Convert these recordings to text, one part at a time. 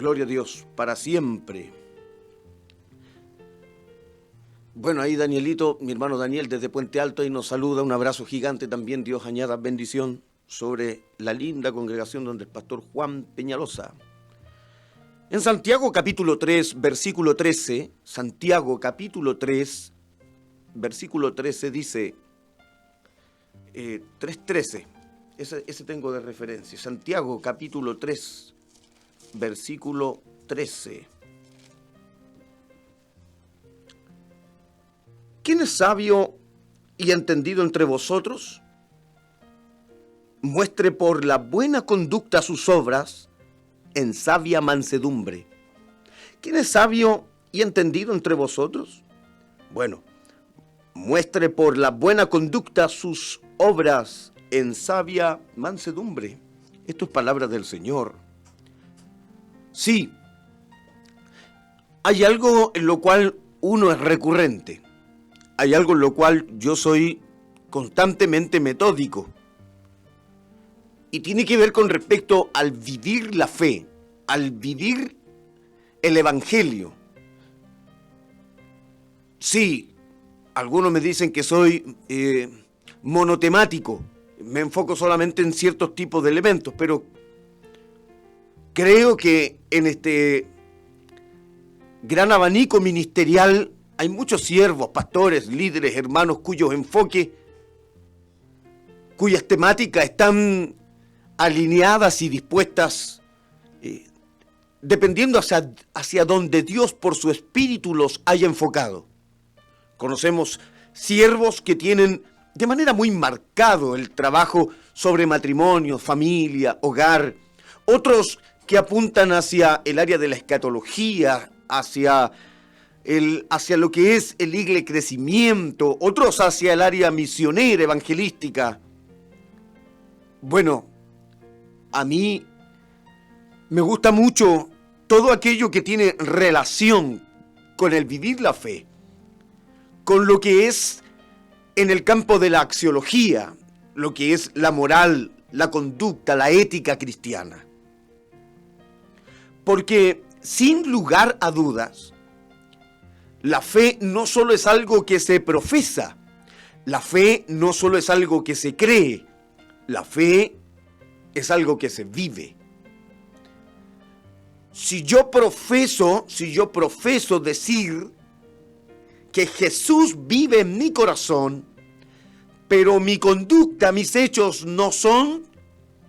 Gloria a Dios, para siempre. Bueno, ahí Danielito, mi hermano Daniel desde Puente Alto, ahí nos saluda, un abrazo gigante también, Dios añada bendición sobre la linda congregación donde el pastor Juan Peñalosa. En Santiago capítulo 3, versículo 13, Santiago capítulo 3, versículo 13 dice, 3:13, ese tengo de referencia, Santiago capítulo 3, versículo 13. ¿Quién es sabio y entendido entre vosotros? Muestre por la buena conducta sus obras en sabia mansedumbre. ¿Quién es sabio y entendido entre vosotros? Bueno, muestre por la buena conducta sus obras en sabia mansedumbre. Esto es palabra del Señor. Sí, hay algo en lo cual uno es recurrente. Hay algo en lo cual yo soy constantemente metódico. Y tiene que ver con respecto al vivir la fe, al vivir el Evangelio. Sí, algunos me dicen que soy monotemático, me enfoco solamente en ciertos tipos de elementos, pero creo que en este gran abanico ministerial hay muchos siervos, pastores, líderes, hermanos cuyos enfoques, cuyas temáticas están alineadas y dispuestas dependiendo hacia donde Dios por su Espíritu los haya enfocado. Conocemos siervos que tienen de manera muy marcado el trabajo sobre matrimonio, familia, hogar. Otros que apuntan hacia el área de la escatología, hacia lo que es el iglesia crecimiento, otros hacia el área misionera, evangelística. Bueno, a mí me gusta mucho todo aquello que tiene relación con el vivir la fe, con lo que es en el campo de la axiología, lo que es la moral, la conducta, la ética cristiana. Porque sin lugar a dudas, la fe no solo es algo que se profesa, la fe no solo es algo que se cree, la fe es algo que se vive. Si yo profeso decir que Jesús vive en mi corazón, pero mi conducta, mis hechos no son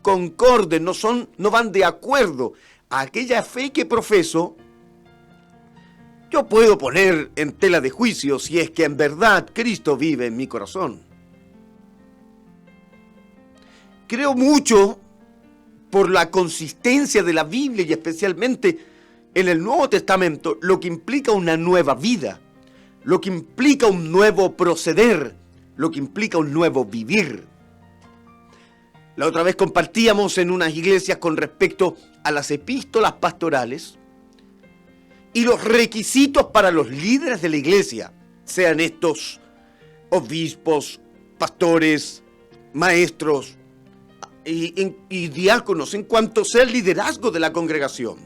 concordes, no van de acuerdo a aquella fe que profeso, yo puedo poner en tela de juicio si es que en verdad Cristo vive en mi corazón. Creo mucho por la consistencia de la Biblia y especialmente en el Nuevo Testamento, lo que implica una nueva vida, lo que implica un nuevo proceder, lo que implica un nuevo vivir. La otra vez compartíamos en unas iglesias con respecto a las epístolas pastorales y los requisitos para los líderes de la iglesia, sean estos obispos, pastores, maestros y diáconos, en cuanto sea el liderazgo de la congregación.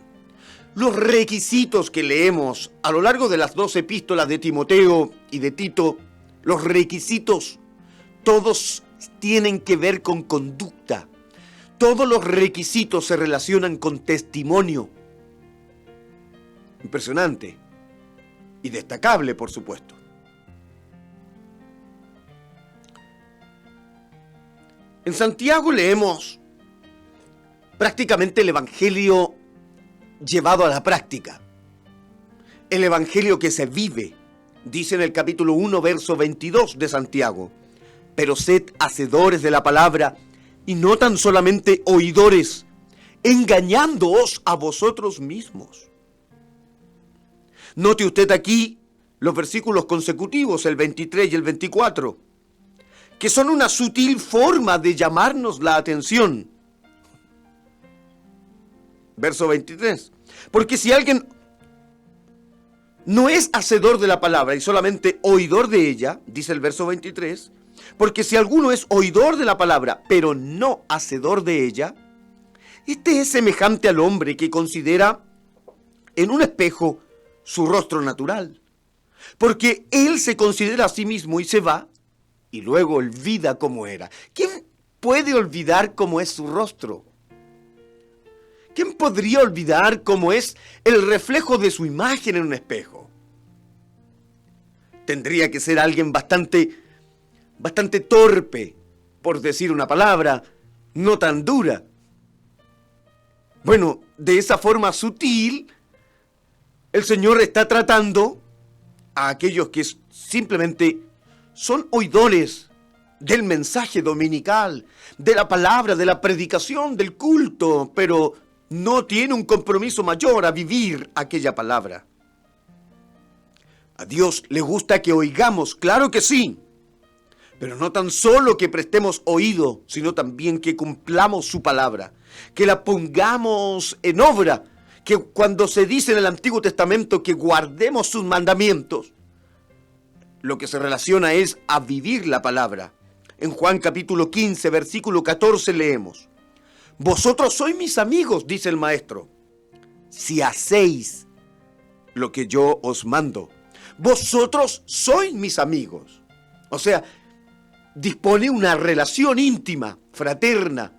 Los requisitos que leemos a lo largo de las 2 epístolas de Timoteo y de Tito, los requisitos, todos tienen que ver con conducta. Todos los requisitos se relacionan con testimonio. Impresionante y destacable, por supuesto. En Santiago leemos prácticamente el Evangelio llevado a la práctica. El Evangelio que se vive, dice en el capítulo 1, verso 22 de Santiago. Pero sed hacedores de la palabra y no tan solamente oidores, engañándoos a vosotros mismos. Note usted aquí los versículos consecutivos, el 23 y el 24, que son una sutil forma de llamarnos la atención. Verso 23. Porque si alguien no es hacedor de la palabra y solamente oidor de ella, dice el verso 23, porque si alguno es oidor de la palabra, pero no hacedor de ella, este es semejante al hombre que considera en un espejo su rostro natural, porque él se considera a sí mismo y se va, y luego olvida cómo era. ¿Quién puede olvidar cómo es su rostro? ¿Quién podría olvidar cómo es el reflejo de su imagen en un espejo? Tendría que ser alguien bastante torpe, por decir una palabra no tan dura. Bueno, de esa forma sutil, el Señor está tratando a aquellos que simplemente son oidores del mensaje dominical, de la palabra, de la predicación, del culto, pero no tiene un compromiso mayor a vivir aquella palabra. A Dios le gusta que oigamos, claro que sí, pero no tan solo que prestemos oído, sino también que cumplamos su palabra, que la pongamos en obra, que cuando se dice en el Antiguo Testamento que guardemos sus mandamientos, lo que se relaciona es a vivir la palabra. En Juan capítulo 15, versículo 14 leemos: vosotros sois mis amigos, dice el Maestro, si hacéis lo que yo os mando. Vosotros sois mis amigos. O sea, dispone una relación íntima, fraterna,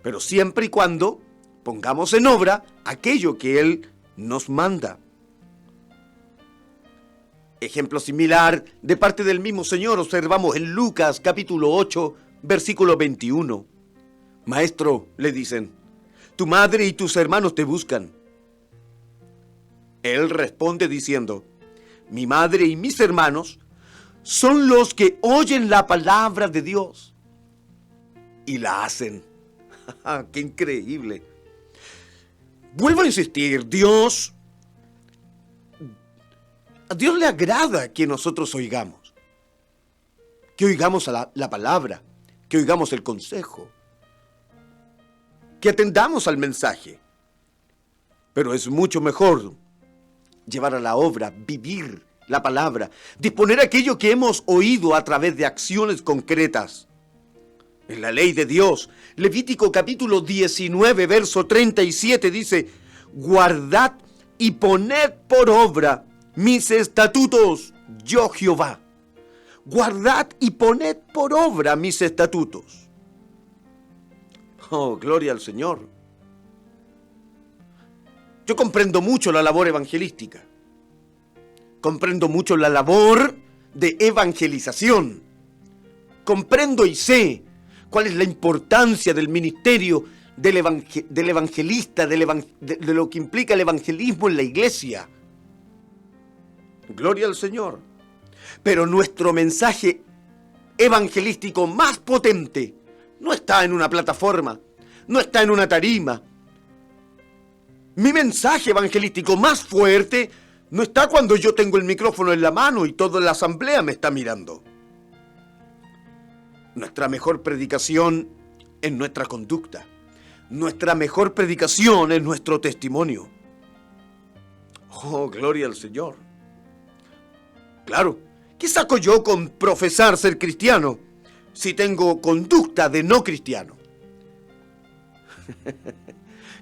pero siempre y cuando pongamos en obra aquello que Él nos manda. Ejemplo similar de parte del mismo Señor observamos en Lucas capítulo 8, versículo 21. Maestro, le dicen, tu madre y tus hermanos te buscan. Él responde diciendo, mi madre y mis hermanos son los que oyen la palabra de Dios y la hacen. ¡Qué increíble! Vuelvo a insistir, a Dios le agrada que nosotros oigamos. Que oigamos la palabra, que oigamos el consejo, que atendamos al mensaje. Pero es mucho mejor llevar a la obra, vivir la palabra, disponer aquello que hemos oído a través de acciones concretas. En la ley de Dios, Levítico capítulo 19, verso 37 dice, guardad y poned por obra mis estatutos, yo Jehová. Guardad y poned por obra mis estatutos. Oh, gloria al Señor. Yo comprendo mucho la labor evangelística. Comprendo mucho la labor de evangelización. Comprendo y sé cuál es la importancia del ministerio del evangelista, de lo que implica el evangelismo en la iglesia. Gloria al Señor. Pero nuestro mensaje evangelístico más potente no está en una plataforma, no está en una tarima. Mi mensaje evangelístico más fuerte no está cuando yo tengo el micrófono en la mano y toda la asamblea me está mirando. Nuestra mejor predicación es nuestra conducta. Nuestra mejor predicación es nuestro testimonio. Oh, gloria al Señor. Claro, ¿qué saco yo con profesar ser cristiano si tengo conducta de no cristiano?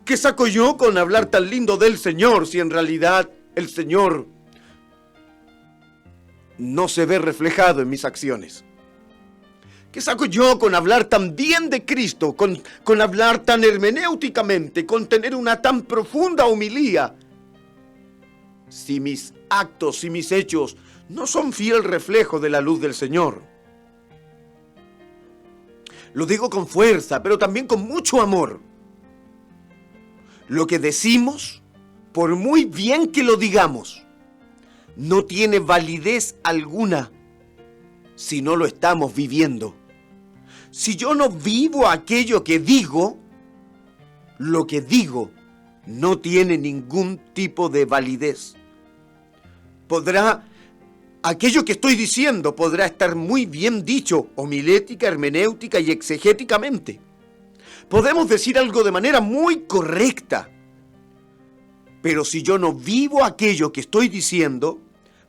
¿Qué saco yo con hablar tan lindo del Señor si en realidad el Señor no se ve reflejado en mis acciones? ¿Qué saco yo con hablar tan bien de Cristo, con hablar tan hermenéuticamente, con tener una tan profunda homilía, si mis actos y mis hechos no son fiel reflejo de la luz del Señor? Lo digo con fuerza, pero también con mucho amor. Lo que decimos, por muy bien que lo digamos, no tiene validez alguna si no lo estamos viviendo. Si yo no vivo aquello que digo, lo que digo no tiene ningún tipo de validez. Aquello que estoy diciendo podrá estar muy bien dicho, homilética, hermenéutica y exegéticamente. Podemos decir algo de manera muy correcta, pero si yo no vivo aquello que estoy diciendo,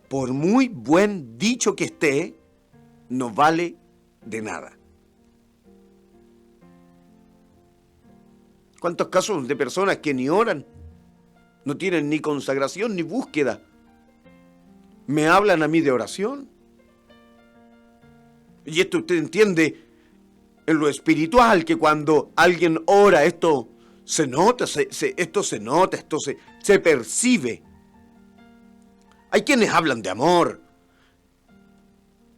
por muy buen dicho que esté, no vale de nada. ¿Cuántos casos de personas que ni oran, No tienen ni consagración ni búsqueda. ¿Me hablan a mí de oración? Y esto usted entiende en lo espiritual, que cuando alguien ora, esto se nota, esto se percibe. Hay quienes hablan de amor,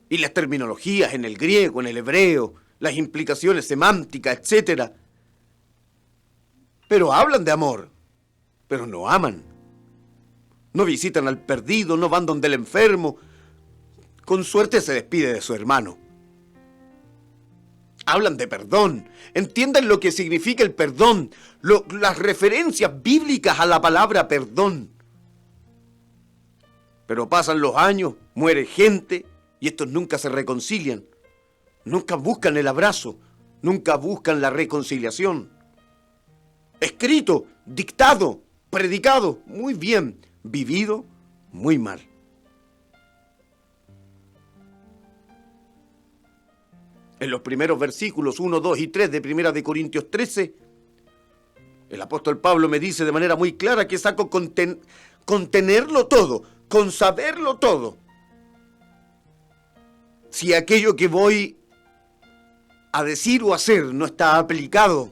y las terminologías en el griego, en el hebreo, las implicaciones semánticas, etc. Pero hablan de amor, pero no aman. No visitan al perdido, no van donde el enfermo. Con suerte se despide de su hermano. Hablan de perdón, entienden lo que significa el perdón, las referencias bíblicas a la palabra perdón. Pero pasan los años, muere gente, y estos nunca se reconcilian, nunca buscan el abrazo, nunca buscan la reconciliación. Escrito, dictado, predicado, muy bien, vivido, muy mal. En los primeros versículos 1, 2 y 3 de 1 de Corintios 13, el apóstol Pablo me dice de manera muy clara que saco con tenerlo todo, con saberlo todo. Si aquello que voy a decir o hacer no está aplicado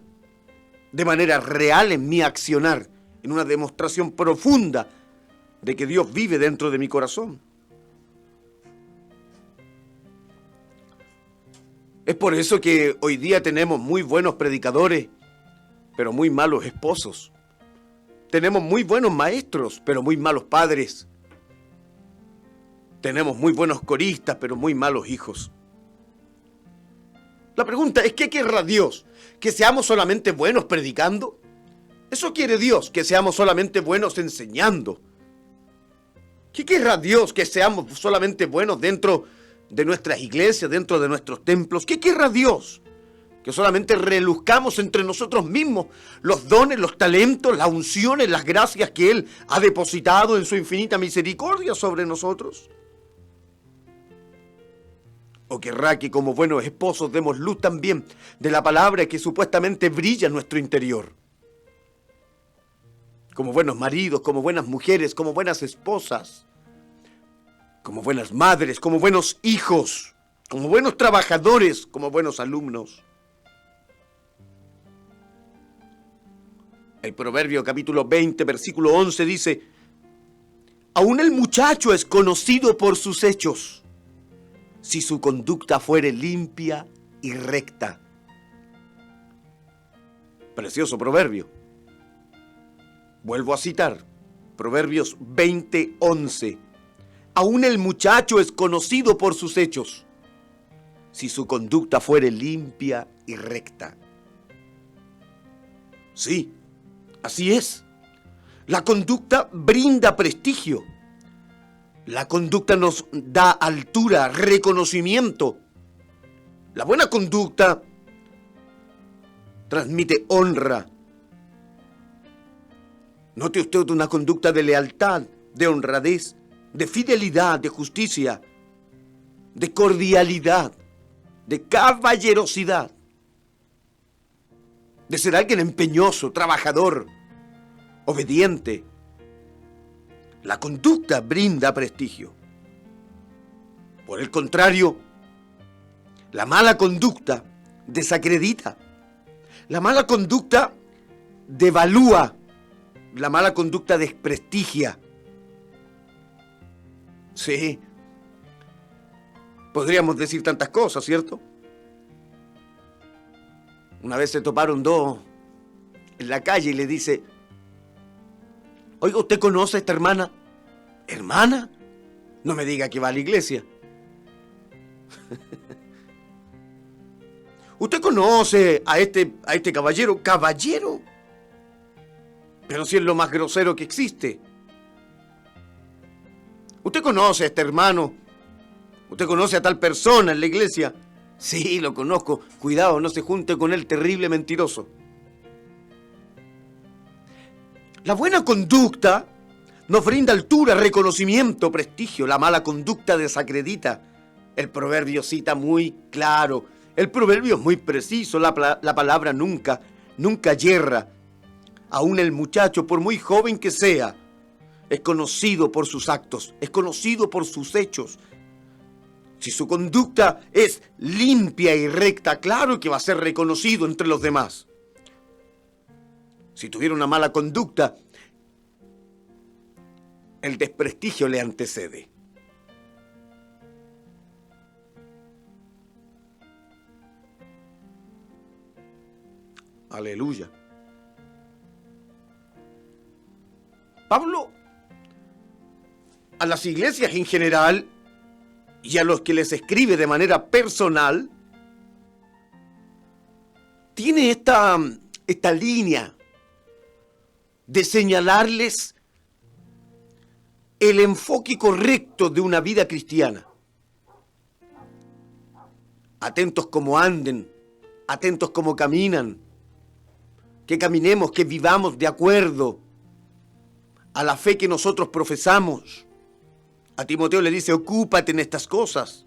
de manera real en mi accionar, en una demostración profunda de que Dios vive dentro de mi corazón. Es por eso que hoy día tenemos muy buenos predicadores, pero muy malos esposos. Tenemos muy buenos maestros, pero muy malos padres. Tenemos muy buenos coristas, pero muy malos hijos. La pregunta es, ¿qué querrá Dios? ¿Que seamos solamente buenos predicando? Eso quiere Dios, que seamos solamente buenos enseñando. ¿Qué querrá Dios? ¿Que seamos solamente buenos dentro de nuestras iglesias, dentro de nuestros templos? ¿Qué querrá Dios? Que solamente reluzcamos entre nosotros mismos los dones, los talentos, las unciones, las gracias que Él ha depositado en su infinita misericordia sobre nosotros. ¿O querrá que como buenos esposos demos luz también de la palabra que supuestamente brilla en nuestro interior? Como buenos maridos, como buenas mujeres, como buenas esposas, como buenas madres, como buenos hijos, como buenos trabajadores, como buenos alumnos. El Proverbio capítulo 20, versículo 11 dice: aún el muchacho es conocido por sus hechos, si su conducta fuere limpia y recta. Precioso proverbio. Vuelvo a citar, Proverbios 20, 11. Aún el muchacho es conocido por sus hechos, si su conducta fuere limpia y recta. Sí, así es. La conducta brinda prestigio. La conducta nos da altura, reconocimiento. La buena conducta transmite honra. Note usted una conducta de lealtad, de honradez, de fidelidad, de justicia, de cordialidad, de caballerosidad, de ser alguien empeñoso, trabajador, obediente. La conducta brinda prestigio. Por el contrario, la mala conducta desacredita. La mala conducta devalúa. La mala conducta desprestigia. Sí. Podríamos decir tantas cosas, ¿cierto? Una vez se toparon dos en la calle y le dice: oiga, ¿usted conoce a esta hermana? ¿Hermana? No me diga que va a la iglesia. ¿Usted conoce a este caballero? ¿Caballero? Pero si es lo más grosero que existe. ¿Usted conoce a este hermano? ¿Usted conoce a tal persona en la iglesia? Sí, lo conozco. Cuidado, no se junte con el terrible mentiroso. La buena conducta nos brinda altura, reconocimiento, prestigio. La mala conducta desacredita. El proverbio cita muy claro. El proverbio es muy preciso. La palabra nunca yerra. Aún el muchacho, por muy joven que sea, es conocido por sus actos, es conocido por sus hechos. Si su conducta es limpia y recta, claro que va a ser reconocido entre los demás. Si tuviera una mala conducta, el desprestigio le antecede. Aleluya. Pablo, a las iglesias en general y a los que les escribe de manera personal, tiene esta línea de señalarles el enfoque correcto de una vida cristiana. Atentos como anden, atentos como caminan, que caminemos, que vivamos de acuerdo a la fe que nosotros profesamos. A Timoteo le dice, ocúpate en estas cosas.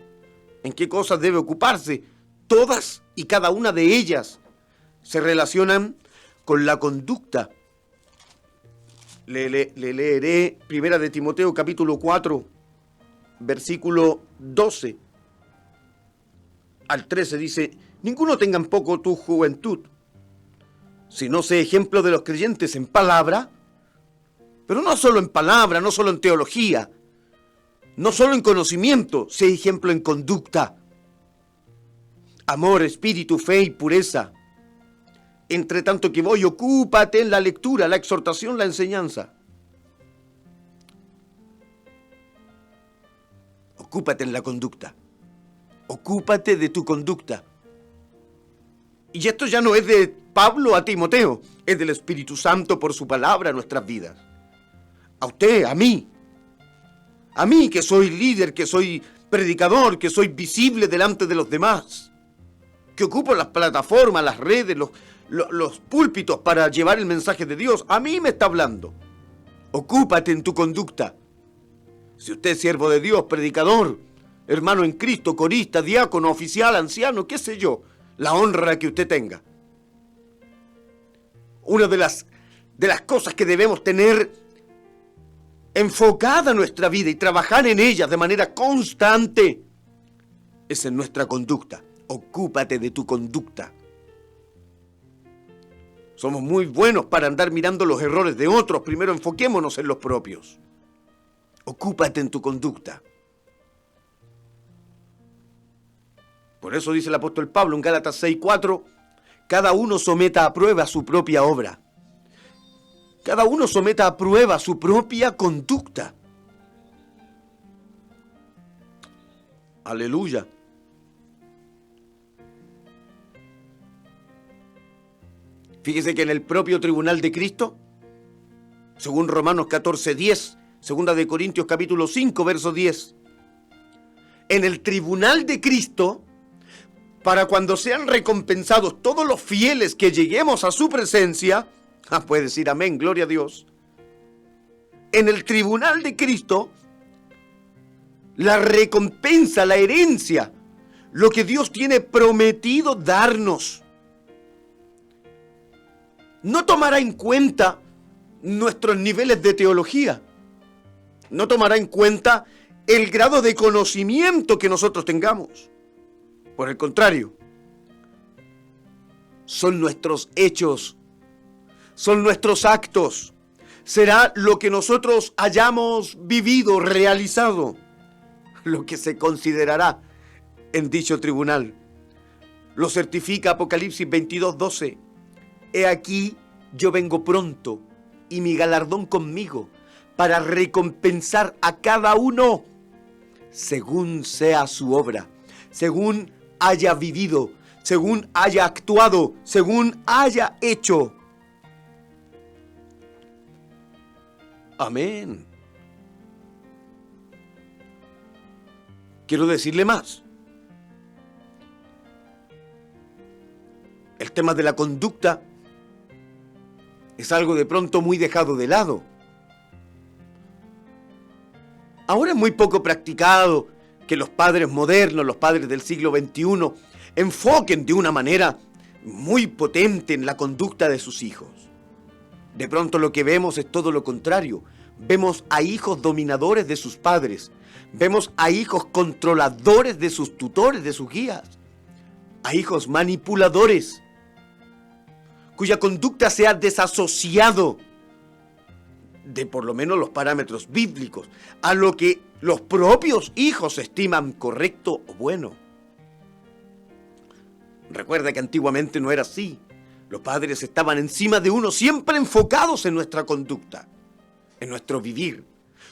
¿En qué cosas debe ocuparse? Todas y cada una de ellas se relacionan con la conducta. Le leeré 1 de Timoteo capítulo 4, versículo 12 al 13, dice, ninguno tenga en poco tu juventud, sino sé ejemplo de los creyentes en palabra, pero no solo en palabra, no solo en teología, no solo en conocimiento, sé ejemplo en conducta, amor, espíritu, fe y pureza. Entre tanto que voy, ocúpate en la lectura, la exhortación, la enseñanza. Ocúpate en la conducta. Ocúpate de tu conducta. Y esto ya no es de Pablo a Timoteo, es del Espíritu Santo por su palabra a nuestras vidas. A usted, a mí que soy líder, que soy predicador, que soy visible delante de los demás, que ocupo las plataformas, las redes, los púlpitos para llevar el mensaje de Dios. A mí me está hablando. Ocúpate en tu conducta. Si usted es siervo de Dios, predicador, hermano en Cristo, corista, diácono, oficial, anciano, qué sé yo, la honra que usted tenga. Una de las cosas que debemos tener enfocada nuestra vida y trabajar en ella de manera constante es en nuestra conducta. Ocúpate de tu conducta. Somos muy buenos para andar mirando los errores de otros. Primero enfoquémonos en los propios. Ocúpate en tu conducta. Por eso dice el apóstol Pablo en Gálatas 6:4, cada uno someta a prueba su propia obra. Cada uno someta a prueba su propia conducta. Aleluya. Fíjese que en el propio tribunal de Cristo, según Romanos 14:10, segunda de Corintios capítulo 5, verso 10, en el tribunal de Cristo, para cuando sean recompensados todos los fieles que lleguemos a su presencia, puede decir amén, gloria a Dios, en el tribunal de Cristo, la recompensa, la herencia, lo que Dios tiene prometido darnos, no tomará en cuenta nuestros niveles de teología, no tomará en cuenta el grado de conocimiento que nosotros tengamos. Por el contrario, son nuestros hechos, son nuestros actos, será lo que nosotros hayamos vivido, realizado, lo que se considerará en dicho tribunal. Lo certifica Apocalipsis 22:12. He aquí, yo vengo pronto, y mi galardón conmigo, para recompensar a cada uno según sea su obra, según haya vivido, según haya actuado, según haya hecho. Amén. Quiero decirle más. El tema de la conducta es algo de pronto muy dejado de lado. Ahora es muy poco practicado que los padres modernos, los padres del siglo XXI, enfoquen de una manera muy potente en la conducta de sus hijos. De pronto lo que vemos es todo lo contrario. Vemos a hijos dominadores de sus padres. Vemos a hijos controladores de sus tutores, de sus guías. A hijos manipuladores, cuya conducta se ha desasociado de por lo menos los parámetros bíblicos, a lo que los propios hijos estiman correcto o bueno. Recuerda que antiguamente no era así. Los padres estaban encima de uno, siempre enfocados en nuestra conducta, en nuestro vivir,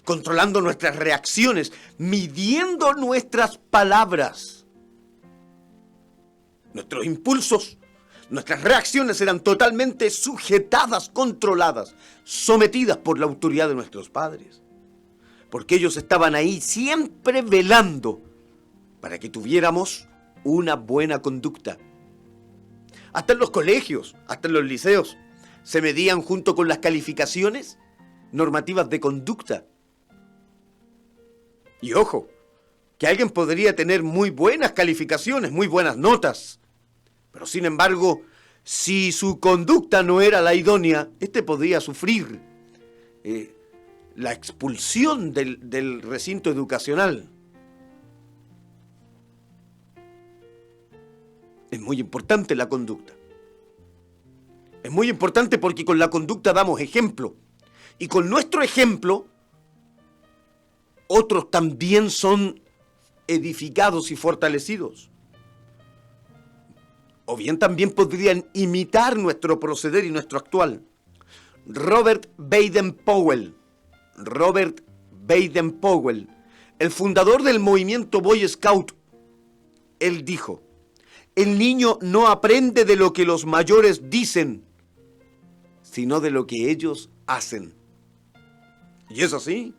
controlando nuestras reacciones, midiendo nuestras palabras. Nuestros impulsos, nuestras reacciones eran totalmente sujetadas, controladas, sometidas por la autoridad de nuestros padres. Porque ellos estaban ahí siempre velando para que tuviéramos una buena conducta. Hasta en los colegios, hasta en los liceos, se medían junto con las calificaciones normativas de conducta. Y ojo, que alguien podría tener muy buenas calificaciones, muy buenas notas, pero sin embargo, si su conducta no era la idónea, podría sufrir la expulsión del recinto educacional. Es muy importante la conducta. Es muy importante porque con la conducta damos ejemplo. Y con nuestro ejemplo, otros también son edificados y fortalecidos. O bien también podrían imitar nuestro proceder y nuestro actual. Robert Baden-Powell, el fundador del movimiento Boy Scout, él dijo: el niño no aprende de lo que los mayores dicen, sino de lo que ellos hacen. ¿Y es así?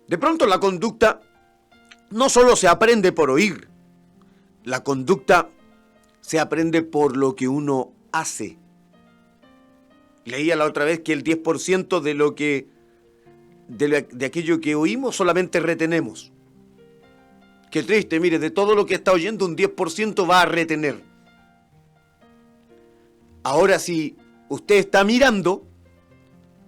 De pronto la conducta no solo se aprende por oír, la conducta se aprende por lo que uno hace. Leía la otra vez que el 10% de aquello que oímos solamente retenemos. Qué triste, mire, de todo lo que está oyendo, un 10% va a retener. Ahora, si usted está mirando,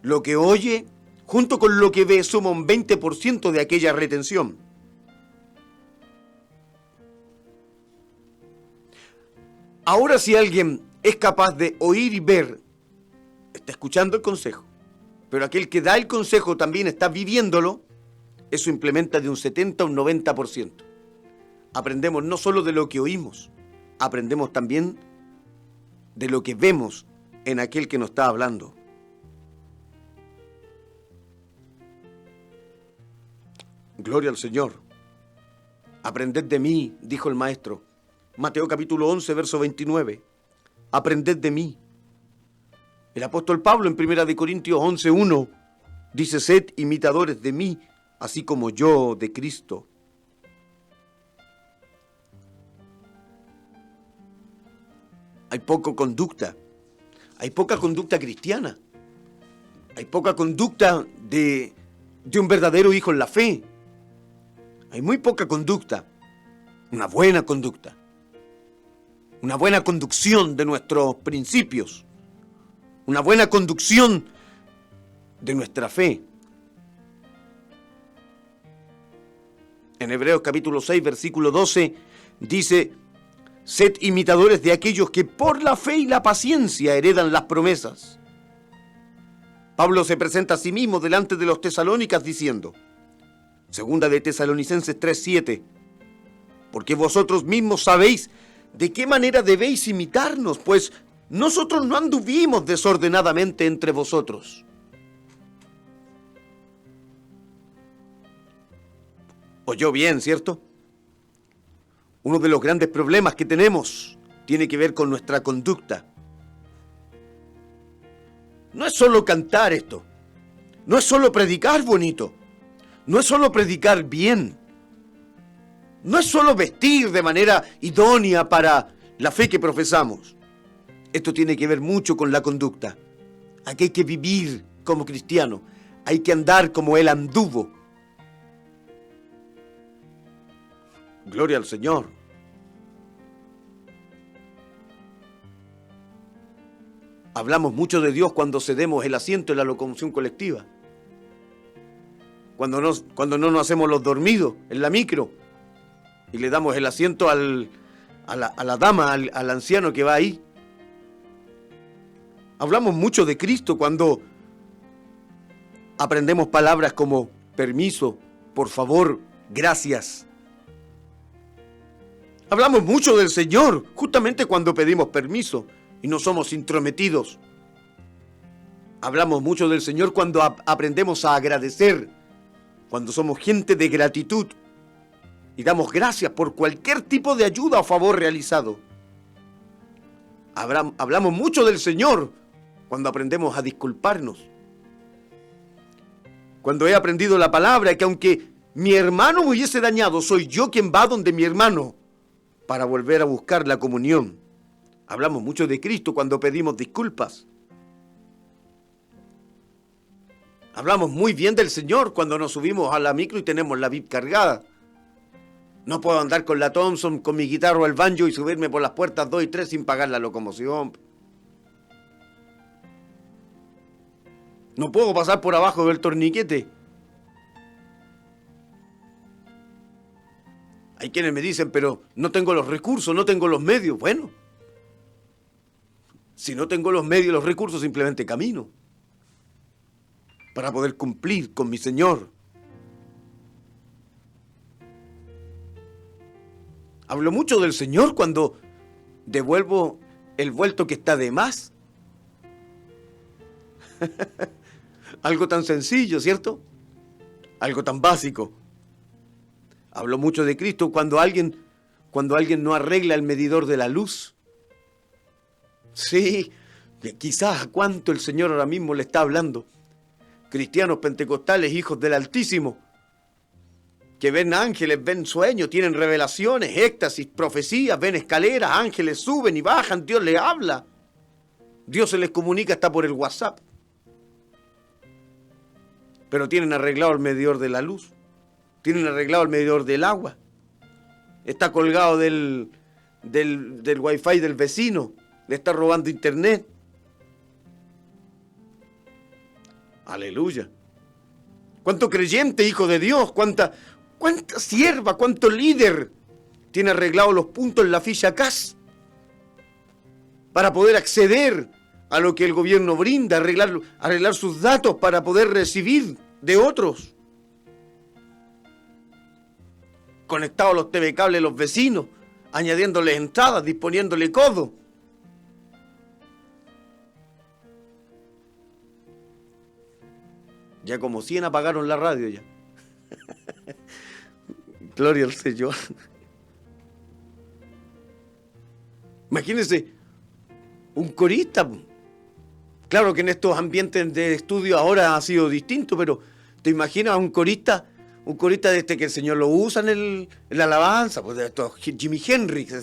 lo que oye, junto con lo que ve, suma un 20% de aquella retención. Ahora, si alguien es capaz de oír y ver, está escuchando el consejo, pero aquel que da el consejo también está viviéndolo, eso implementa de un 70 a un 90%. Aprendemos no solo de lo que oímos, aprendemos también de lo que vemos en aquel que nos está hablando. Gloria al Señor. Aprended de mí, dijo el Maestro. Mateo capítulo 11, verso 29. Aprended de mí. El apóstol Pablo en 1 Corintios 11:1 dice: sed imitadores de mí, así como yo de Cristo. Hay poca conducta cristiana, hay poca conducta de un verdadero hijo en la fe, hay muy poca conducta, una buena conducta, una buena conducción de nuestros principios, una buena conducción de nuestra fe. En Hebreos capítulo 6, versículo 12, dice: sed imitadores de aquellos que por la fe y la paciencia heredan las promesas. Pablo se presenta a sí mismo delante de los tesalónicas diciendo, segunda de Tesalonicenses 3:7, porque vosotros mismos sabéis de qué manera debéis imitarnos, pues nosotros no anduvimos desordenadamente entre vosotros. Oyó bien, ¿cierto? Uno de los grandes problemas que tenemos tiene que ver con nuestra conducta. No es solo cantar esto, no es solo predicar bonito, no es solo predicar bien, no es solo vestir de manera idónea para la fe que profesamos. Esto tiene que ver mucho con la conducta. Aquí hay que vivir como cristiano, hay que andar como Él anduvo. Gloria al Señor. Hablamos mucho de Dios cuando cedemos el asiento en la locomoción colectiva. Cuando no nos hacemos los dormidos en la micro y le damos el asiento a la dama, al anciano que va ahí. Hablamos mucho de Cristo cuando aprendemos palabras como permiso, por favor, gracias. Hablamos mucho del Señor justamente cuando pedimos permiso y no somos intrometidos. Hablamos mucho del Señor cuando aprendemos a agradecer, cuando somos gente de gratitud y damos gracias por cualquier tipo de ayuda o favor realizado. Hablamos mucho del Señor cuando aprendemos a disculparnos. Cuando he aprendido la palabra que aunque mi hermano me hubiese dañado, soy yo quien va donde mi hermano para volver a buscar la comunión. Hablamos mucho de Cristo cuando pedimos disculpas. Hablamos muy bien del Señor cuando nos subimos a la micro y tenemos la VIP cargada. No puedo andar con la Thompson, con mi guitarra o el banjo y subirme por las puertas 2 y 3 sin pagar la locomoción. No puedo pasar por abajo del torniquete. Hay quienes me dicen, pero no tengo los recursos, no tengo los medios. Bueno, si no tengo los medios y los recursos, simplemente camino para poder cumplir con mi Señor. Hablo mucho del Señor cuando devuelvo el vuelto que está de más. Algo tan sencillo, ¿cierto? Algo tan básico. Hablo mucho de Cristo cuando alguien no arregla el medidor de la luz. Sí, quizás a cuánto el Señor ahora mismo le está hablando. Cristianos pentecostales, hijos del Altísimo, que ven ángeles, ven sueños, tienen revelaciones, éxtasis, profecías, ven escaleras, ángeles suben y bajan, Dios les habla. Dios se les comunica hasta por el WhatsApp. Pero tienen arreglado el medidor de la luz, tienen arreglado el medidor del agua, está colgado del wifi del vecino, le está robando internet. Aleluya. ¿Cuánto creyente, hijo de Dios? ¿Cuánta sierva? ¿Cuánto líder tiene arreglado los puntos en la ficha CAS para poder acceder a lo que el gobierno brinda, arreglar sus datos para poder recibir de otros? Conectados a los TV cables de los vecinos, añadiéndoles entradas, disponiéndole codo. Ya como 100 apagaron la radio ya. Gloria al Señor. Imagínense, un corista. Claro que en estos ambientes de estudio ahora ha sido distinto, pero ¿te imaginas un corista de este que el Señor lo usa en la alabanza? Pues de estos Jimi Hendrix,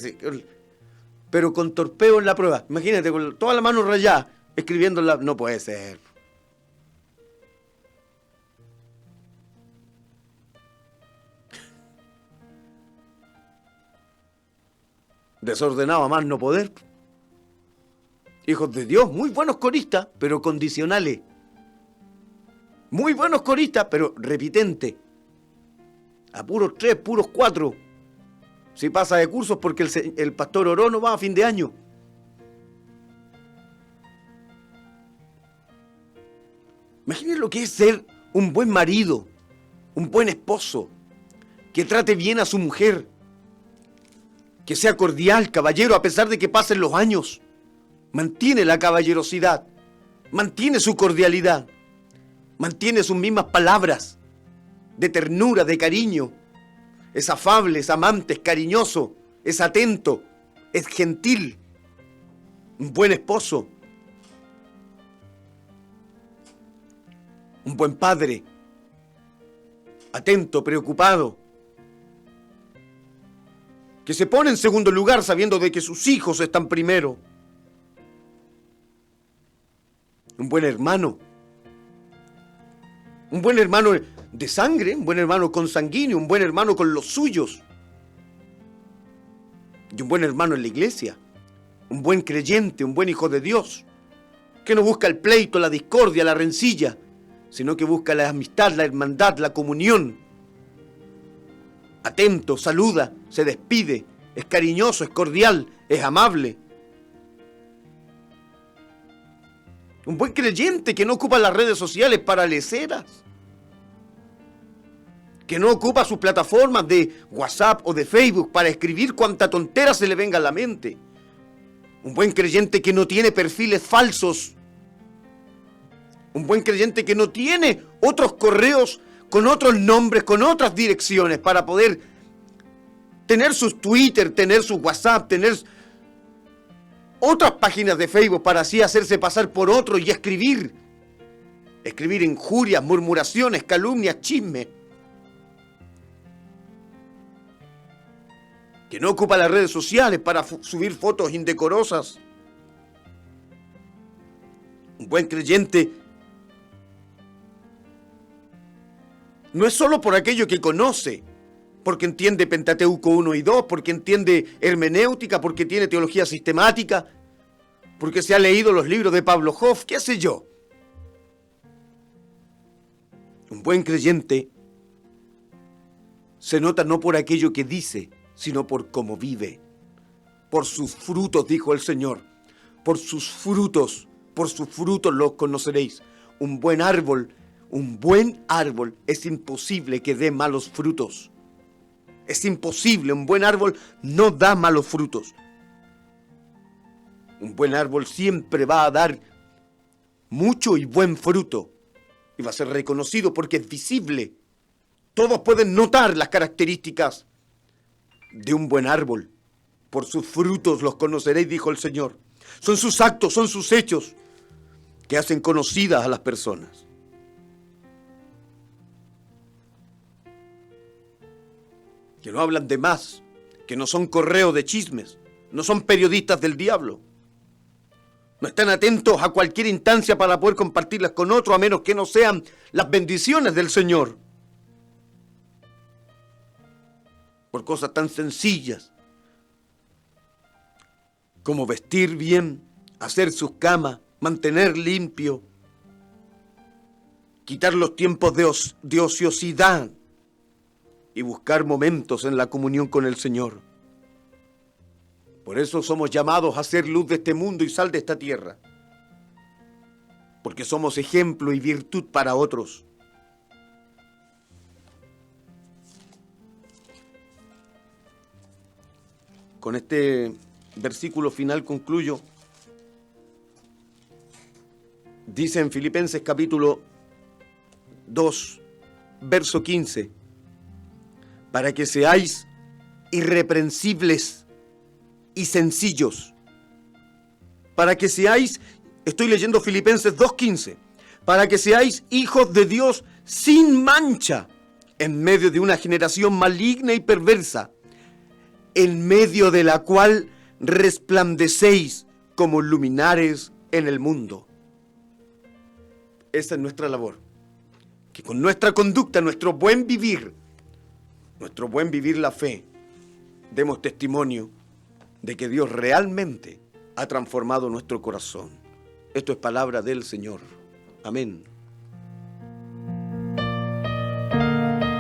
pero con torpeo en la prueba. Imagínate, con toda la mano rayada, escribiendo no puede ser. Desordenado a más no poder. Hijos de Dios, muy buenos coristas, pero condicionales. Muy buenos coristas, pero repitentes. A puros 3, puros 4. Si pasa de cursos porque el pastor oró no va a fin de año. Imaginen lo que es ser un buen marido, un buen esposo, que trate bien a su mujer, que sea cordial, caballero, a pesar de que pasen los años. Mantiene la caballerosidad, mantiene su cordialidad, mantiene sus mismas palabras de ternura, de cariño. Es afable, es amante, es cariñoso, es atento, es gentil, un buen esposo, un buen padre, atento, preocupado, que se pone en segundo lugar sabiendo de que sus hijos están primero. Un buen hermano de sangre, un buen hermano consanguíneo, un buen hermano con los suyos. Y un buen hermano en la iglesia, un buen creyente, un buen hijo de Dios, que no busca el pleito, la discordia, la rencilla, sino que busca la amistad, la hermandad, la comunión. Atento, saluda, se despide, es cariñoso, es cordial, es amable. Un buen creyente que no ocupa las redes sociales para leceras, que no ocupa sus plataformas de WhatsApp o de Facebook para escribir cuanta tontera se le venga a la mente. Un buen creyente que no tiene perfiles falsos. Un buen creyente que no tiene otros correos con otros nombres, con otras direcciones para poder tener sus Twitter, tener sus WhatsApp, tener otras páginas de Facebook para así hacerse pasar por otro y escribir injurias, murmuraciones, calumnias, chismes. Que no ocupa las redes sociales para subir fotos indecorosas. Un buen creyente no es solo por aquello que conoce, porque entiende Pentateuco 1 y 2, porque entiende hermenéutica, porque tiene teología sistemática, porque se ha leído los libros de Pablo Hoff, qué sé yo. Un buen creyente se nota no por aquello que dice, sino por cómo vive. Por sus frutos, dijo el Señor. Por sus frutos los conoceréis. Un buen árbol es imposible que dé malos frutos. Es imposible, un buen árbol no da malos frutos. Un buen árbol siempre va a dar mucho y buen fruto. Y va a ser reconocido porque es visible. Todos pueden notar las características de un buen árbol. Por sus frutos los conoceréis, dijo el Señor. Son sus actos, son sus hechos que hacen conocidas a las personas. Que no hablan de más, que no son correos de chismes, no son periodistas del diablo. No están atentos a cualquier instancia para poder compartirlas con otro, a menos que no sean las bendiciones del Señor. Por cosas tan sencillas como vestir bien, hacer sus camas, mantener limpio, quitar los tiempos de ociosidad y buscar momentos en la comunión con el Señor. Por eso somos llamados a ser luz de este mundo y sal de esta tierra, porque somos ejemplo y virtud para otros. Con este versículo final concluyo. Dice en Filipenses capítulo 2, verso 15, para que seáis irreprensibles y sencillos, para que seáis, estoy leyendo Filipenses 2:15, para que seáis hijos de Dios sin mancha, en medio de una generación maligna y perversa, en medio de la cual resplandecéis como luminares en el mundo. Esa es nuestra labor, que con nuestra conducta, nuestro buen vivir la fe, demos testimonio de que Dios realmente ha transformado nuestro corazón. Esto es palabra del Señor. Amén.